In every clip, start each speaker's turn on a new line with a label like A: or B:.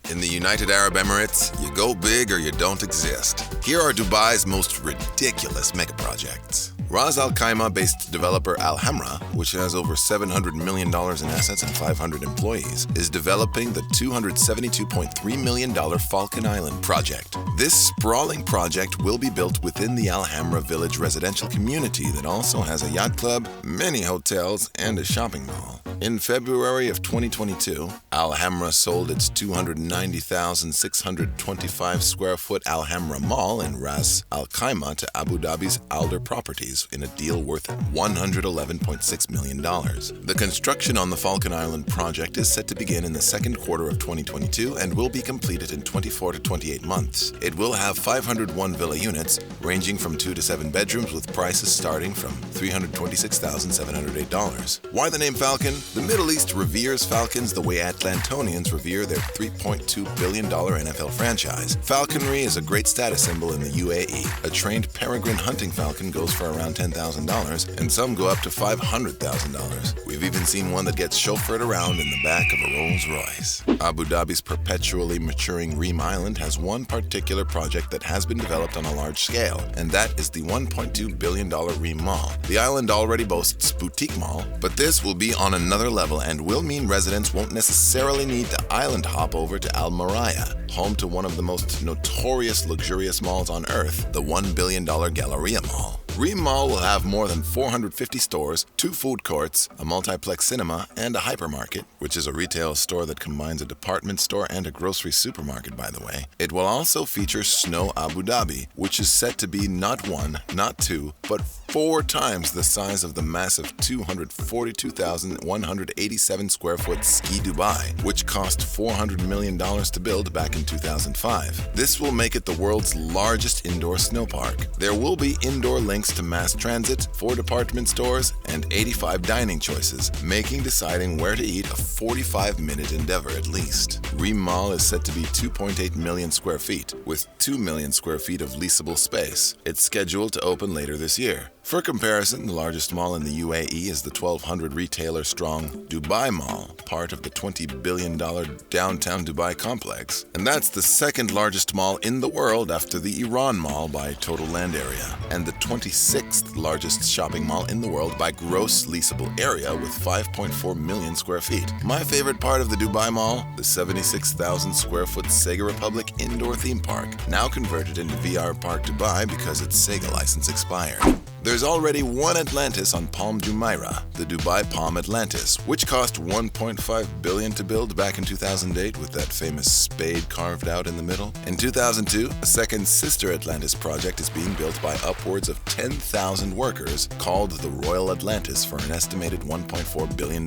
A: In the United Arab Emirates, you go big or you don't exist. Here are Dubai's most ridiculous megaprojects. Ras Al Khaimah-based developer Al Hamra, which has over $700 million in assets and 500 employees, is developing the $272.3 million Falcon Island project. This sprawling project will be built within the Al Hamra village residential community that also has a yacht club, many hotels, and a shopping mall. In February of 2022, Al Hamra sold its 290,625 square foot Al Hamra Mall in Ras Al Khaimah to Abu Dhabi's Alder Properties in a deal worth $111.6 million. The construction on the Falcon Island project is set to begin in the second quarter of 2022 and will be completed in 24 to 28 months. It will have 501 villa units, ranging from 2 to 7 bedrooms with prices starting from $326,708. Why the name Falcon? The Middle East reveres falcons the way Atlantonians revere their $3.2 billion NFL franchise. Falconry is a great status symbol in the UAE. A trained peregrine hunting falcon goes for around $10,000, and some go up to $500,000. We've even seen one that gets chauffeured around in the back of a Rolls Royce. Abu Dhabi's perpetually maturing Reem Island has one particular project that has been developed on a large scale, and that is the $1.2 billion Reem Mall. The island already boasts boutique mall, but this will be on another level and will mean residents won't necessarily need to island hop over to Al Maraya, home to one of the most notorious luxurious malls on earth, the $1 billion Galleria Mall. Reem Mall will have more than 450 stores, 2 food courts, a multiplex cinema, and a hypermarket, which is a retail store that combines a department store and a grocery supermarket, by the way. It will also feature Snow Abu Dhabi, which is set to be not 1, not 2, but 4 times the size of the massive 242,187 square foot Ski Dubai, which cost $400 million to build back in 2005. This will make it the world's largest indoor snow park. There will be indoor links to mass transit, 4 department stores, and 85 dining choices, making deciding where to eat a 45-minute endeavor at least. Reem Mall is set to be 2.8 million square feet, with 2 million square feet of leasable space. It's scheduled to open later this year. For comparison, the largest mall in the UAE is the 1,200 retailer-strong Dubai Mall, part of the $20 billion downtown Dubai complex. And that's the second largest mall in the world after the Iran Mall by total land area, and the 26th largest shopping mall in the world by gross leasable area with 5.4 million square feet. My favorite part of the Dubai Mall, the 76,000 square foot Sega Republic indoor theme park, now converted into VR Park Dubai because its Sega license expired. There's already one Atlantis on Palm Jumeirah, the Dubai Palm Atlantis, which cost $1.5 billion to build back in 2008 with that famous spade carved out in the middle. In 2002, a second sister Atlantis project is being built by upwards of 10,000 workers called the Royal Atlantis for an estimated $1.4 billion.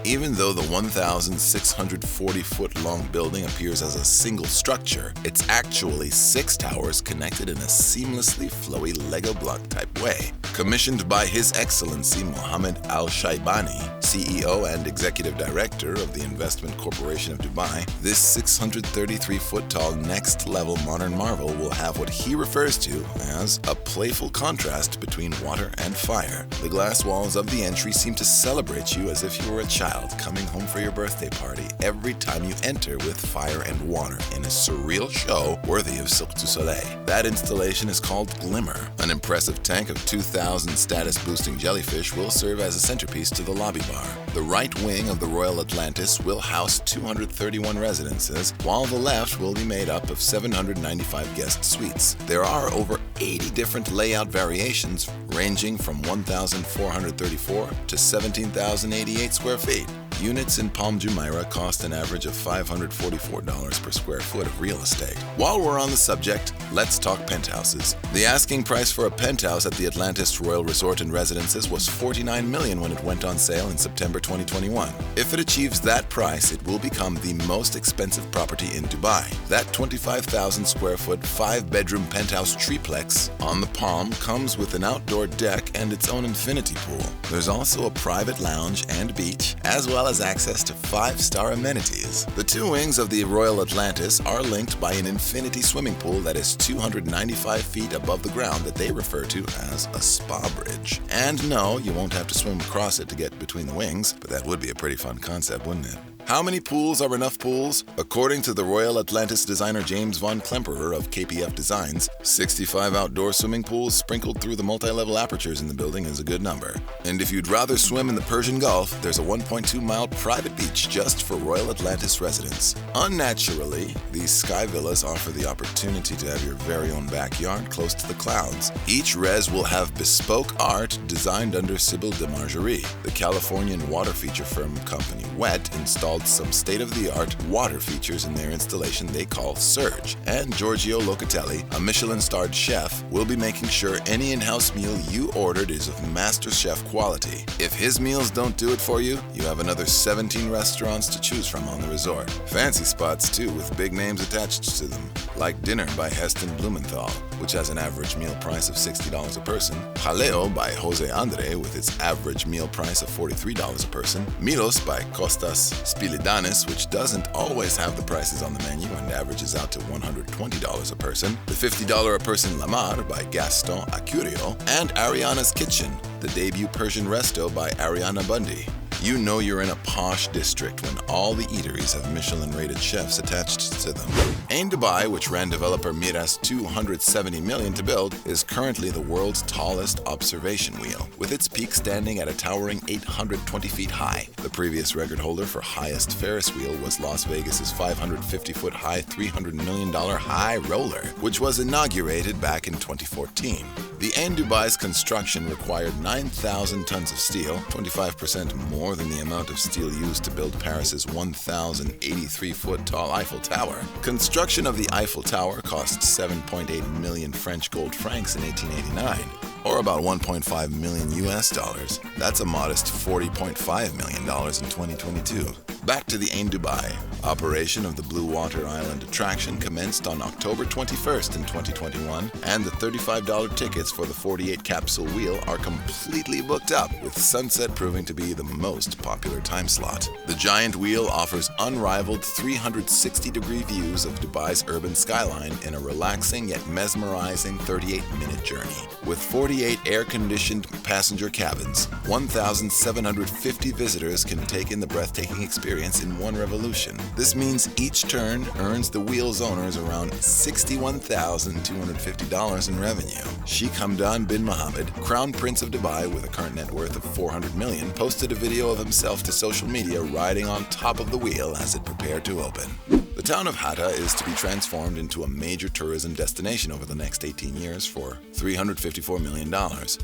A: Even though the 1,640-foot-long building appears as a single structure, it's actually 6 towers connected in a seamlessly flowy Lego block type way. Commissioned by His Excellency Mohammed Al Shaibani, CEO and Executive Director of the Investment Corporation of Dubai, this 633-foot-tall next-level modern marvel will have what he refers to as a playful contrast between water and fire. The glass walls of the entry seem to celebrate you as if you were a child coming home for your birthday party every time you enter with fire and water in a surreal show worthy of Cirque du Soleil. That installation is called Glimmer. An impressive tank of 2,000 status-boosting jellyfish will serve as a centerpiece to the lobby bar. The right wing of the Royal Atlantis will house 231 residences, while the left will be made up of 795 guest suites. There are over 80 different layout variations, ranging from 1,434 to 17,088 square feet. Units in Palm Jumeirah cost an average of $544 per square foot of real estate. While we're on the subject, let's talk penthouses. The asking price for a penthouse at the Atlantis Royal Resort and Residences was $49 million when it went on sale in September 2021. If it achieves that price, it will become the most expensive property in Dubai. That 25,000 square foot, 5-bedroom penthouse triplex on the Palm comes with an outdoor deck and its own infinity pool. There's also a private lounge and beach, as well as access to 5-star amenities. The 2 wings of the Royal Atlantis are linked by an infinity swimming pool that is 295 feet above the ground that they refer to as a spa bridge. And no, you won't have to swim across it to get between the wings, but that would be a pretty fun concept, wouldn't it? How many pools are enough pools? According to the Royal Atlantis designer James von Klemperer of KPF Designs, 65 outdoor swimming pools sprinkled through the multi-level apertures in the building is a good number. And if you'd rather swim in the Persian Gulf, there's a 1.2-mile private beach just for Royal Atlantis residents. Unnaturally, these sky villas offer the opportunity to have your very own backyard close to the clouds. Each res will have bespoke art designed under Sybil de Margerie. The Californian water feature firm company WET installed some state-of-the-art water features in their installation they call Surge. And Giorgio Locatelli, a Michelin-starred chef, will be making sure any in-house meal you ordered is of master chef quality. If his meals don't do it for you, you have another 17 restaurants to choose from on the resort. Fancy spots too, with big names attached to them, like Dinner by Heston Blumenthal, which has an average meal price of $60 a person, Jaleo by Jose Andre with its average meal price of $43 a person, Milos by Kostas Spilidanis, which doesn't always have the prices on the menu and averages out to $120 a person, the $50 a person Lamar by Gaston Acurio, and Ariana's Kitchen, the debut Persian resto by Ariana Bundy. You know you're in a posh district when all the eateries have Michelin-rated chefs attached to them. Ain Dubai, which ran developer Miras $270 million to build, is currently the world's tallest observation wheel, with its peak standing at a towering 820 feet high. The previous record holder for highest Ferris wheel was Las Vegas's 550-foot high $300 million high roller, which was inaugurated back in 2014. The Ain Dubai's construction required 9,000 tons of steel, 25% more than the amount of steel used to build Paris's 1,083-foot tall Eiffel Tower. Construction of the Eiffel Tower cost 7.8 million French gold francs in 1889, or about 1.5 million US dollars. That's a modest $40.5 million in 2022. Back to the Ain Dubai. Operation of the Blue Water Island attraction commenced on October 21st in 2021, and the $35 tickets for the 48 capsule wheel are completely booked up, with sunset proving to be the most popular time slot. The giant wheel offers unrivaled 360-degree views of Dubai's urban skyline in a relaxing yet mesmerizing 38-minute journey. With 48 air-conditioned passenger cabins, 1,750 visitors can take in the breathtaking experience in one revolution. This means each turn earns the wheel's owners around $61,250 in revenue. Sheikh Hamdan bin Mohammed, Crown Prince of Dubai with a current net worth of $400 million, posted a video of himself to social media riding on top of the wheel as it prepared to open. The town of Hatta is to be transformed into a major tourism destination over the next 18 years for $354 million.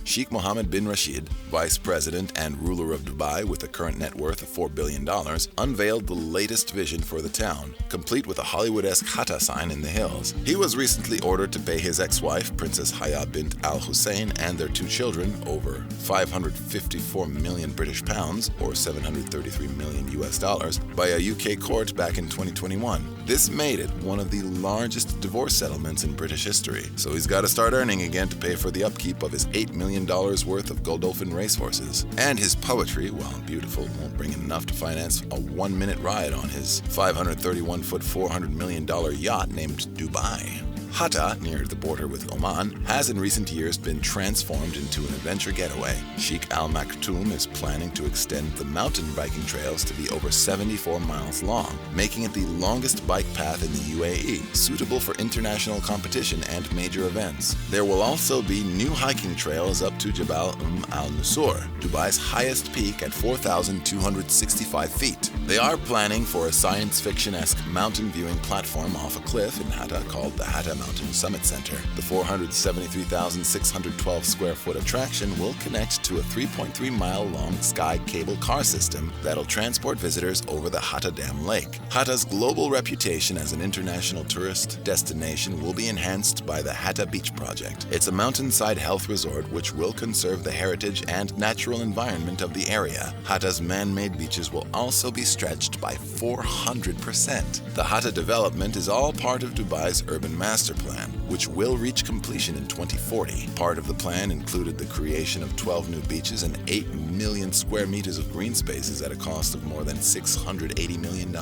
A: Sheikh Mohammed bin Rashid, Vice President and ruler of Dubai with a current net worth of $4 billion, unveiled the latest vision for the town, complete with a Hollywood-esque Hatta sign in the hills. He was recently ordered to pay his ex-wife, Princess Haya bint Al Hussein, and their two children over 554 million British pounds, or 733 million US dollars, by a UK court back in 2021. This made it one of the largest divorce settlements in British history, so he's got to start earning again to pay for the upkeep of his $8 million worth of Godolphin racehorses. And his poetry, while beautiful, won't bring in enough to finance a one-minute ride on his 531-foot, $400 million yacht named Dubai. Hatta, near the border with Oman, has in recent years been transformed into an adventure getaway. Sheikh Al Maktoum is planning to extend the mountain biking trails to be over 74 miles long, making it the longest bike path in the UAE, suitable for international competition and major events. There will also be new hiking trails up to Jabal Al Nusur, Dubai's highest peak at 4,265 feet. They are planning for a science fiction-esque mountain viewing platform off a cliff in Hatta called the Hatta Mountain Summit Center. The 473,612 square foot attraction will connect to a 3.3-mile-long sky cable car system that'll transport visitors over the Hatta Dam Lake. Hatta's global reputation as an international tourist destination will be enhanced by the Hatta Beach Project. It's a mountainside health resort which will conserve the heritage and natural environment of the area. Hatta's man-made beaches will also be stretched by 400%. The Hatta development is all part of Dubai's urban master plan, which will reach completion in 2040. Part of the plan included the creation of 12 new beaches and 8 million square meters of green spaces at a cost of more than $680 million.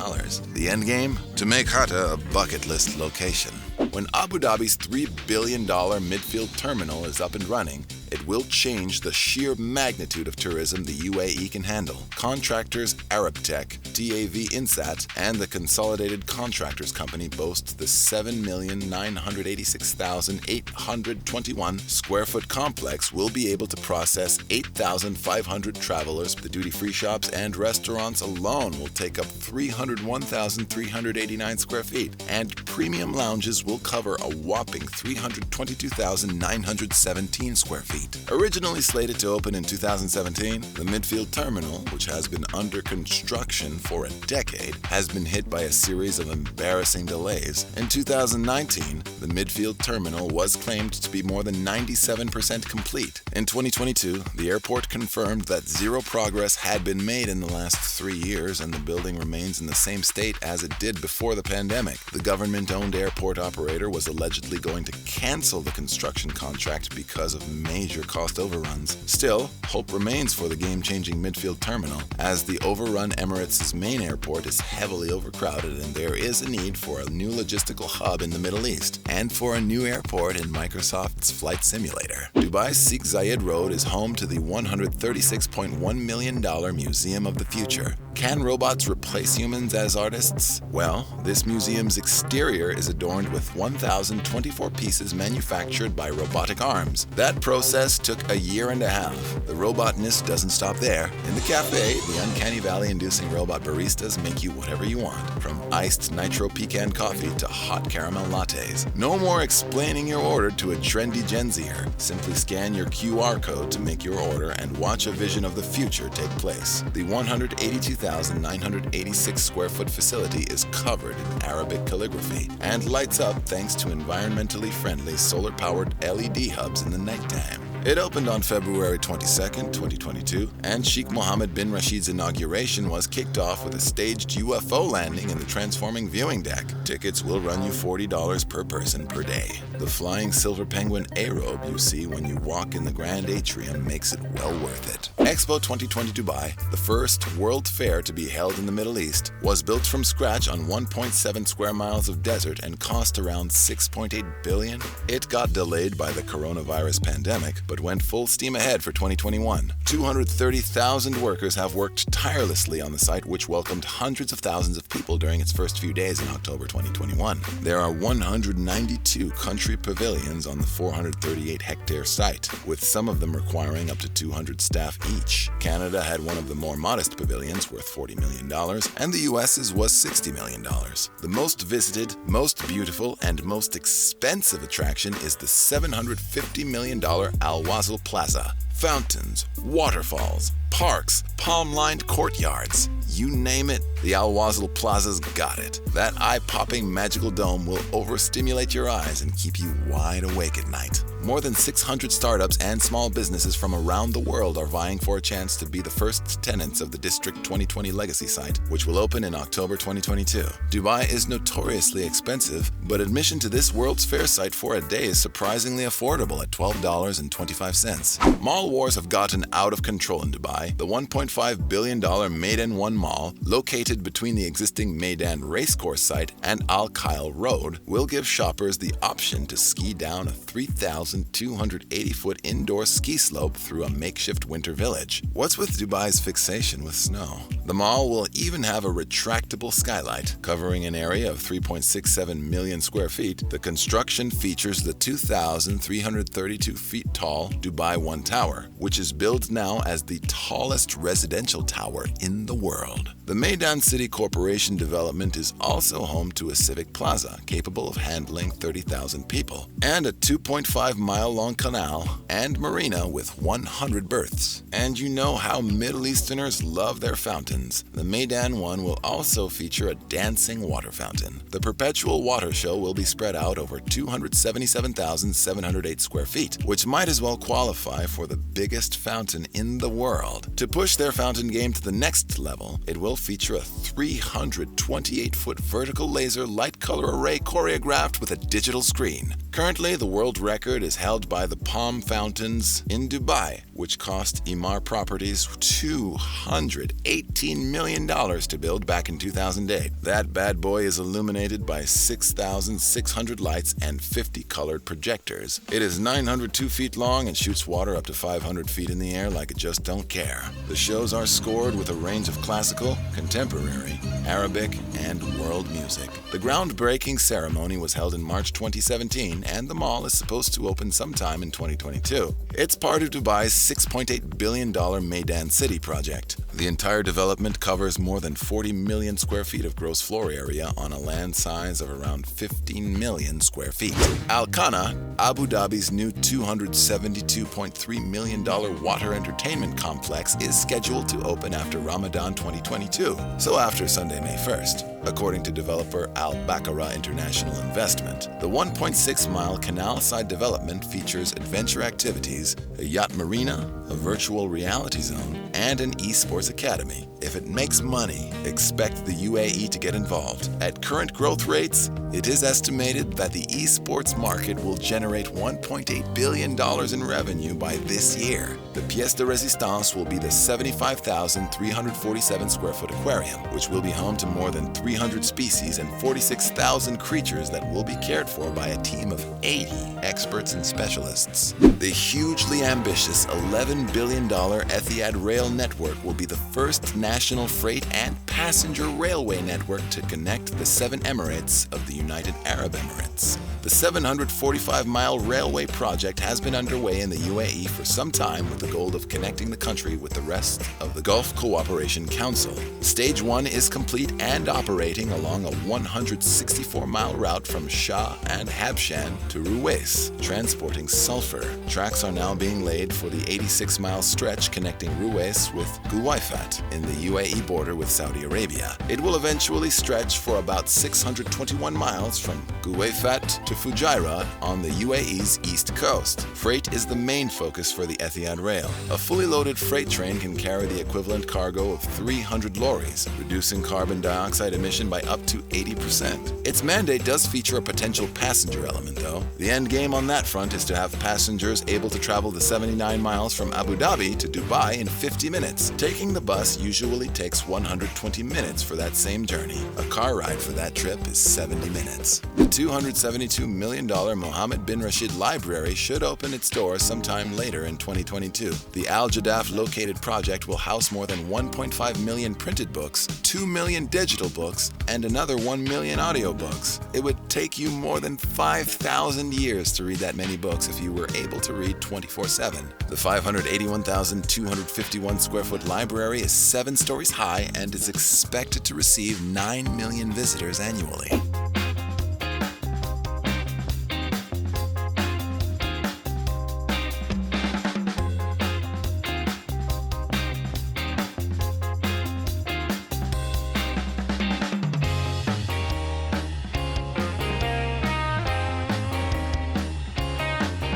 A: The end game? To make Hatta a bucket list location. When Abu Dhabi's $3 billion Midfield Terminal is up and running, it will change the sheer magnitude of tourism the UAE can handle. Contractors Arab Tech, TAV Insat, and the Consolidated Contractors Company boast the 7,986,821 square foot complex will be able to process 8,500 travelers. The duty-free shops and restaurants alone will take up 301,389 square feet, and premium lounges will cover a whopping 322,917 square feet. Originally slated to open in 2017, the Midfield Terminal, which has been under construction for a decade, has been hit by a series of embarrassing delays. In 2019, the Midfield Terminal was claimed to be more than 97% complete. In 2022, the airport confirmed that zero progress had been made in the last 3 years, and the building remains in the same state as it did before the pandemic. The government-owned airport operator was allegedly going to cancel the construction contract because of major cost overruns. Still, hope remains for the game-changing Midfield Terminal, as the overrun Emirates' main airport is heavily overcrowded and there is a need for a new logistical hub in the Middle East and for a new airport in Microsoft's Flight Simulator. Dubai's Sheikh Zayed Road is home to the $136.1 million Museum of the Future. Can robots replace humans as artists? Well, this museum's exterior is adorned with 1,024 pieces manufactured by robotic arms. That process took a year and a half. The robotness doesn't stop there. In the cafe, the uncanny valley-inducing robot baristas make you whatever you want, from iced nitro pecan coffee to hot caramel lattes. No more explaining your order to a trendy Gen Zer. Simply scan your QR code to make your order and watch a vision of the future take place. The 182,986 square foot facility is covered in Arabic calligraphy and lights up thanks to environmentally friendly solar-powered LED hubs in the nighttime. It opened on February 22, 2022, and Sheikh Mohammed bin Rashid's inauguration was kicked off with a staged UFO landing in the transforming viewing deck. Tickets will run you $40 per person per day. The flying silver penguin A-robe you see when you walk in the Grand Atrium makes it well worth it. Expo 2020 Dubai, the first World Fair to be held in the Middle East, was built from scratch on 1.7 square miles of desert and cost around $6.8 billion. It got delayed by the coronavirus pandemic, but went full steam ahead for 2021. 230,000 workers have worked tirelessly on the site, which welcomed hundreds of thousands of people during its first few days in October 2021. There are 192 country pavilions on the 438-hectare site, with some of them requiring up to 200 staff each. Canada had one of the more modest pavilions worth $40 million, and the US's was $60 million. The most visited, most beautiful, and most expensive attraction is the $750 million Al Wasl Plaza. Fountains, waterfalls, parks, palm-lined courtyards. You name it, the Al Wasl Plaza's got it. That eye-popping magical dome will overstimulate your eyes and keep you wide awake at night. More than 600 startups and small businesses from around the world are vying for a chance to be the first tenants of the District 2020 Legacy site, which will open in October 2022. Dubai is notoriously expensive, but admission to this World's Fair site for a day is surprisingly affordable at $12.25. Mall wars have gotten out of control in Dubai. The $1.5 billion Meydan One Mall, located between the existing Meydan Racecourse site and Al Khail Road, will give shoppers the option to ski down a 3,280-foot indoor ski slope through a makeshift winter village. What's with Dubai's fixation with snow? The mall will even have a retractable skylight, covering an area of 3.67 million square feet. The construction features the 2,332 feet tall Dubai One Tower, which is billed now as the tallest residential tower in the world. The Meydan City Corporation development is also home to a civic plaza capable of handling 30,000 people, and a 2.5-mile-long canal and marina with 100 berths. And you know how Middle Easterners love their fountains. The Meydan One will also feature a dancing water fountain. The perpetual water show will be spread out over 277,708 square feet, which might as well qualify for the biggest fountain in the world. To push their fountain game to the next level, it will feature a 328-foot vertical laser light color array choreographed with a digital screen. Currently, the world record is held by the Palm Fountains in Dubai, which cost Emaar Properties $218 million to build back in 2008. That bad boy is illuminated by 6,600 lights and 50 colored projectors. It is 902 feet long and shoots water up to 500 feet in the air like it just don't care. The shows are scored with a range of classical, contemporary, Arabic, and world music. The groundbreaking ceremony was held in March 2017, and the mall is supposed to open sometime in 2022. It's part of Dubai's $6.8 billion Meydan City project. The entire development covers more than 40 million square feet of gross floor area on a land size of around 15 million square feet. Qana, Abu Dhabi's new $272.3 million water entertainment complex, is scheduled to open after Ramadan 2022, so after Sunday, May 1st. According to developer Al Bakara International Investment, the 1.6-mile Canalside development features adventure activities, a yacht marina, a virtual reality zone, and an eSports academy. If it makes money, expect the UAE to get involved. At current growth rates, it is estimated that the eSports market will generate $1.8 billion in revenue by this year. The pièce de résistance will be the 75,347 square foot aquarium, which will be home to more than 300 species and 46,000 creatures that will be cared for by a team of 80 experts and specialists. The hugely ambitious $11 billion Etihad Rail network will be the first national freight and passenger railway network to connect the 7 Emirates of the United Arab Emirates. The 745-mile railway project has been underway in the UAE for some time with the goal of connecting the country with the rest of the Gulf Cooperation Council. Stage 1 is complete and operating along a 164-mile route from Shah and Habshan to Ruwais, transporting sulfur. Tracks are now being laid for the 86-mile stretch connecting Ruwais with Guwaifat in the UAE border with Saudi Arabia. It will eventually stretch for about 621 miles from Guwaifat to Fujairah on the UAE's east coast. Freight is the main focus for the Etihad Rail. A fully loaded freight train can carry the equivalent cargo of 300 lorries, reducing carbon dioxide emission by up to 80%. Its mandate does feature a potential passenger element, though. The end game on that front is to have passengers able to travel the 79 miles from Abu Dhabi to Dubai in 50 minutes. Taking the bus usually takes 120 minutes for that same journey. A car ride for that trip is 70 minutes. The $272 million Mohammed bin Rashid Library should open its doors sometime later in 2022. The Al Jadaf located project will house more than 1.5 million printed books, 2 million digital books, and another 1 million audiobooks. It would take you more than 5,000 years to read that many books if you were able to read 24/7. The 581,251 square foot library is 7 stories high and is expected to receive 9 million visitors annually.